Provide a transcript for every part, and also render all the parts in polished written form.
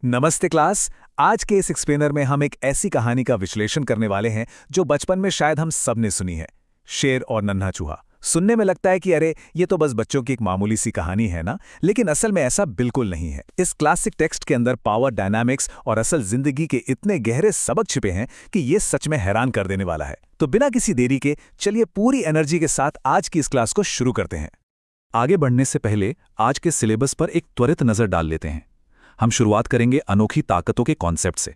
नमस्ते क्लास। आज के इस एक्सप्लेनर में हम एक ऐसी कहानी का विश्लेषण करने वाले हैं जो बचपन में शायद हम सब ने सुनी है। शेर और नन्हा चूहा। सुनने में लगता है कि अरे ये तो बस बच्चों की एक मामूली सी कहानी है ना, लेकिन असल में ऐसा बिल्कुल नहीं है। इस क्लासिक टेक्स्ट के अंदर पावर डायनामिक्स और असल जिंदगी के इतने गहरे सबक छिपे हैं कि ये सच में हैरान कर देने वाला है। तो बिना किसी देरी के चलिए पूरी एनर्जी के साथ आज की इस क्लास को शुरू करते हैं। आगे बढ़ने से पहले आज के सिलेबस पर एक त्वरित नजर डाल लेते हैं। हम शुरुआत करेंगे अनोखी ताकतों के कॉन्सेप्ट से,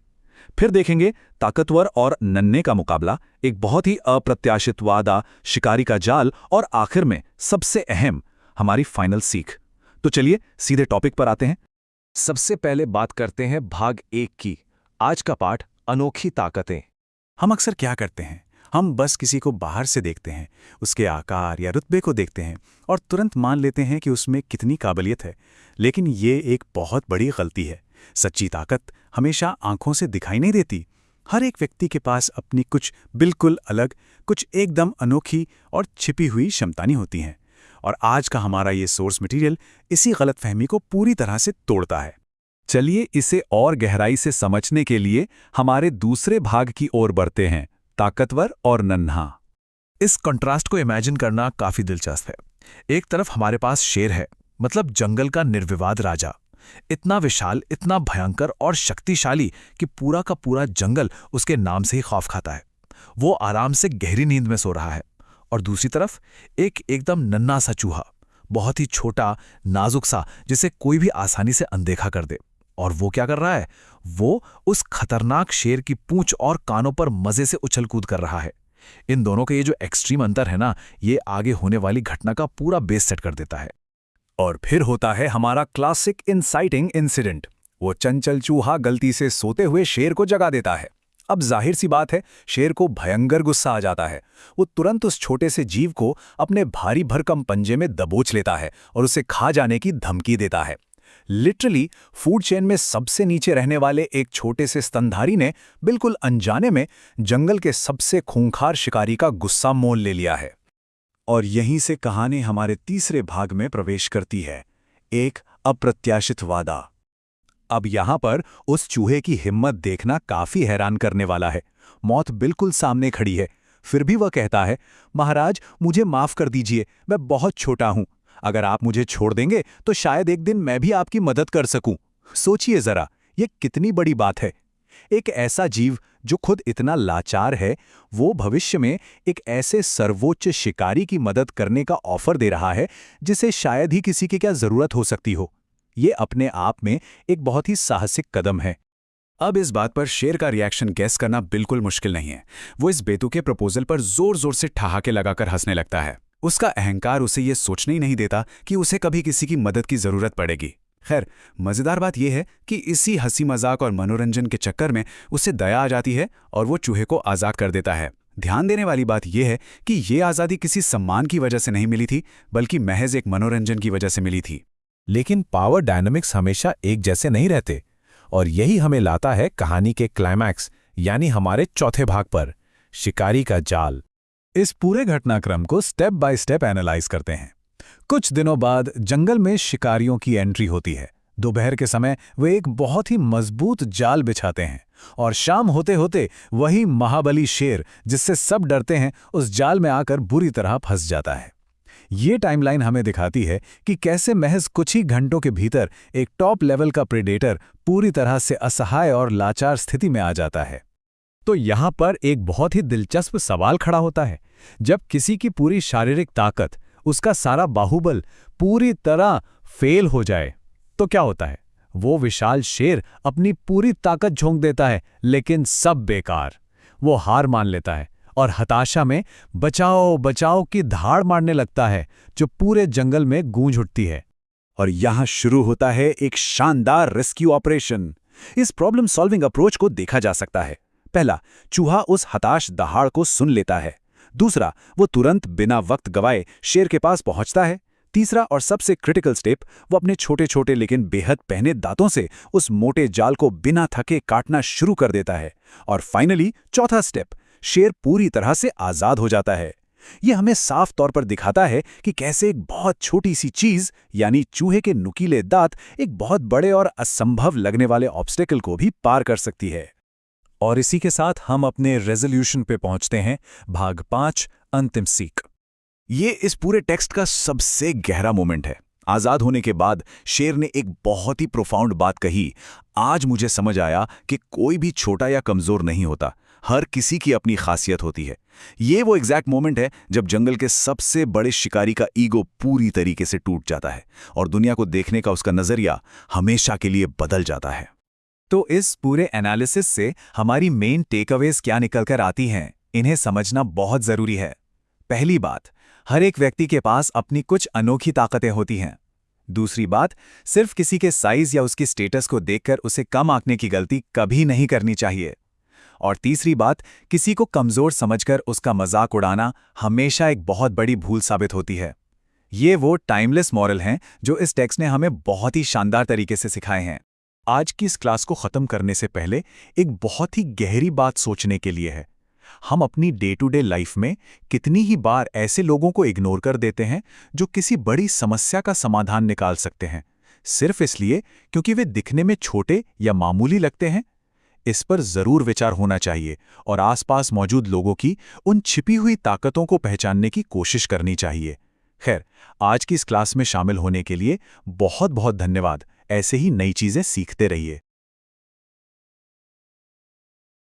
फिर देखेंगे ताकतवर और नन्हे का मुकाबला, एक बहुत ही अप्रत्याशित वादा, शिकारी का जाल और आखिर में सबसे अहम हमारी फाइनल सीख। तो चलिए सीधे टॉपिक पर आते हैं। सबसे पहले बात करते हैं भाग 1 की। आज का पाठ अनोखी ताकतें। हम अक्सर क्या करते हैं, हम बस किसी को बाहर से देखते हैं, उसके आकार या रुतबे को देखते हैं और तुरंत मान लेते हैं कि उसमें कितनी काबिलियत है। लेकिन ये एक बहुत बड़ी गलती है। सच्ची ताकत हमेशा आंखों से दिखाई नहीं देती। हर एक व्यक्ति के पास अपनी कुछ बिल्कुल अलग, कुछ एकदम अनोखी और छिपी हुई क्षमताएं होती हैं। और आज का हमारा ये सोर्स मटेरियल इसी गलतफहमी को पूरी तरह से तोड़ता है। चलिए इसे और गहराई से समझने के लिए हमारे दूसरे भाग की ओर बढ़ते हैं, ताकतवर और नन्हा। इस कंट्रास्ट को इमेजिन करना काफी दिलचस्प है। एक तरफ हमारे पास शेर है, मतलब जंगल का निर्विवाद राजा, इतना विशाल, इतना भयंकर और शक्तिशाली कि पूरा का पूरा जंगल उसके नाम से ही खौफ खाता है। वो आराम से गहरी नींद में सो रहा है। और दूसरी तरफ एक एकदम नन्हा सा चूहा, बहुत ही छोटा, नाजुक सा, जिसे कोई भी आसानी से अनदेखा कर दे। और वो क्या कर रहा है? वो उस खतरनाक शेर की पूंछ और कानों पर मजे से उछल कूद कर रहा है। इन दोनों के ये जो एक्सट्रीम अंतर है ना, ये आगे होने वाली घटना का पूरा बेस सेट कर देता है। और फिर होता है हमारा क्लासिक इंसाइटिंग इंसिडेंट। वो चंचल चूहा गलती से सोते हुए शेर को जगा देता है। अब जाहिर सी बात है, शेर को भयंकर गुस्सा आ जाता है। वो तुरंत उस छोटे से जीव को अपने भारी भरकम पंजे में दबोच लेता है और उसे खा जाने की धमकी देता है। लिटरली फूड चेन में सबसे नीचे रहने वाले एक छोटे से स्तनधारी ने बिल्कुल अनजाने में जंगल के सबसे खूंखार शिकारी का गुस्सा मोल ले लिया है। और यहीं से कहानी हमारे तीसरे भाग में प्रवेश करती है, एक अप्रत्याशित वादा। अब यहां पर उस चूहे की हिम्मत देखना काफी हैरान करने वाला है। मौत बिल्कुल सामने खड़ी है, फिर भी वह कहता है, महाराज मुझे माफ कर दीजिए, मैं बहुत छोटा हूं। अगर आप मुझे छोड़ देंगे तो शायद एक दिन मैं भी आपकी मदद कर सकूं। सोचिए जरा, ये कितनी बड़ी बात है। एक ऐसा जीव जो खुद इतना लाचार है, वो भविष्य में एक ऐसे सर्वोच्च शिकारी की मदद करने का ऑफर दे रहा है जिसे शायद ही किसी की क्या जरूरत हो सकती हो। ये अपने आप में एक बहुत ही साहसिक कदम है। अब इस बात पर शेर का रिएक्शन गैस करना बिल्कुल मुश्किल नहीं है। वो इस बेतुके प्रपोजल पर जोर जोर से ठहाके लगाकर हंसने लगता है। उसका अहंकार उसे ये सोचने ही नहीं देता कि उसे कभी किसी की मदद की जरूरत पड़ेगी। खैर, मजेदार बात यह है कि इसी हंसी मजाक और मनोरंजन के चक्कर में उसे दया आ जाती है और वो चूहे को आजाद कर देता है। ध्यान देने वाली बात यह है कि ये आज़ादी किसी सम्मान की वजह से नहीं मिली थी, बल्कि महज एक मनोरंजन की वजह से मिली थी। लेकिन पावर डायनामिक्स हमेशा एक जैसे नहीं रहते, और यही हमें लाता है कहानी के क्लाइमैक्स, यानी हमारे चौथे भाग पर, शिकारी का जाल। इस पूरे घटनाक्रम को स्टेप बाय स्टेप एनालाइज करते हैं। कुछ दिनों बाद जंगल में शिकारियों की एंट्री होती है। दोपहर के समय वे एक बहुत ही मजबूत जाल बिछाते हैं और शाम होते होते वही महाबली शेर, जिससे सब डरते हैं, उस जाल में आकर बुरी तरह फंस जाता है। ये टाइमलाइन हमें दिखाती है कि कैसे महज कुछ ही घंटों के भीतर एक टॉप लेवल का प्रेडेटर पूरी तरह से असहाय और लाचार स्थिति में आ जाता है। तो यहाँ पर एक बहुत ही दिलचस्प सवाल खड़ा होता है। जब किसी की पूरी शारीरिक ताकत, उसका सारा बाहुबल पूरी तरह फेल हो जाए तो क्या होता है? वो विशाल शेर अपनी पूरी ताकत झोंक देता है, लेकिन सब बेकार। वो हार मान लेता है और हताशा में बचाओ बचाओ की धाड़ मारने लगता है, जो पूरे जंगल में गूंज उठती है। और यहां शुरू होता है एक शानदार रेस्क्यू ऑपरेशन। इस प्रॉब्लम सॉल्विंग अप्रोच को देखा जा सकता है। पहला, चूहा उस हताश दहाड़ को सुन लेता है। दूसरा, वो तुरंत बिना वक्त गवाए शेर के पास पहुंचता है। तीसरा और सबसे क्रिटिकल स्टेप, वो अपने छोटे छोटे लेकिन बेहद पहने दांतों से उस मोटे जाल को बिना थके काटना शुरू कर देता है। और फाइनली चौथा स्टेप, शेर पूरी तरह से आजाद हो जाता है। ये हमें साफ तौर पर दिखाता है कि कैसे एक बहुत छोटी सी चीज यानी चूहे के नुकीले दांत एक बहुत बड़े और असंभव लगने वाले ऑब्स्टेकल को भी पार कर सकती है। और इसी के साथ हम अपने रेजोल्यूशन पे पहुंचते हैं, भाग 5, अंतिम सीख। ये इस पूरे टेक्स्ट का सबसे गहरा मोमेंट है। आजाद होने के बाद शेर ने एक बहुत ही प्रोफाउंड बात कही, आज मुझे समझ आया कि कोई भी छोटा या कमजोर नहीं होता, हर किसी की अपनी खासियत होती है। ये वो एग्जैक्ट मोमेंट है जब जंगल के सबसे बड़े शिकारी का ईगो पूरी तरीके से टूट जाता है और दुनिया को देखने का उसका नजरिया हमेशा के लिए बदल जाता है। तो इस पूरे एनालिसिस से हमारी मेन टेकअवेज क्या निकलकर आती हैं, इन्हें समझना बहुत जरूरी है। पहली बात, हर एक व्यक्ति के पास अपनी कुछ अनोखी ताकतें होती हैं। दूसरी बात, सिर्फ किसी के साइज या उसकी स्टेटस को देखकर उसे कम आंकने की गलती कभी नहीं करनी चाहिए। और तीसरी बात, किसी को कमजोर समझकर उसका मजाक उड़ाना हमेशा एक बहुत बड़ी भूल साबित होती है। ये वो टाइमलेस मॉरल हैं जो इस टेक्स्ट ने हमें बहुत ही शानदार तरीके से सिखाए हैं। आज की इस क्लास को खत्म करने से पहले एक बहुत ही गहरी बात सोचने के लिए है। हम अपनी डे टू डे लाइफ में कितनी ही बार ऐसे लोगों को इग्नोर कर देते हैं जो किसी बड़ी समस्या का समाधान निकाल सकते हैं, सिर्फ इसलिए क्योंकि वे दिखने में छोटे या मामूली लगते हैं। इस पर जरूर विचार होना चाहिए और आसपास मौजूद लोगों की उन छिपी हुई ताकतों को पहचानने की कोशिश करनी चाहिए। खैर, आज की इस क्लास में शामिल होने के लिए बहुत बहुत धन्यवाद। ऐसे ही नई चीजें सीखते रहिए।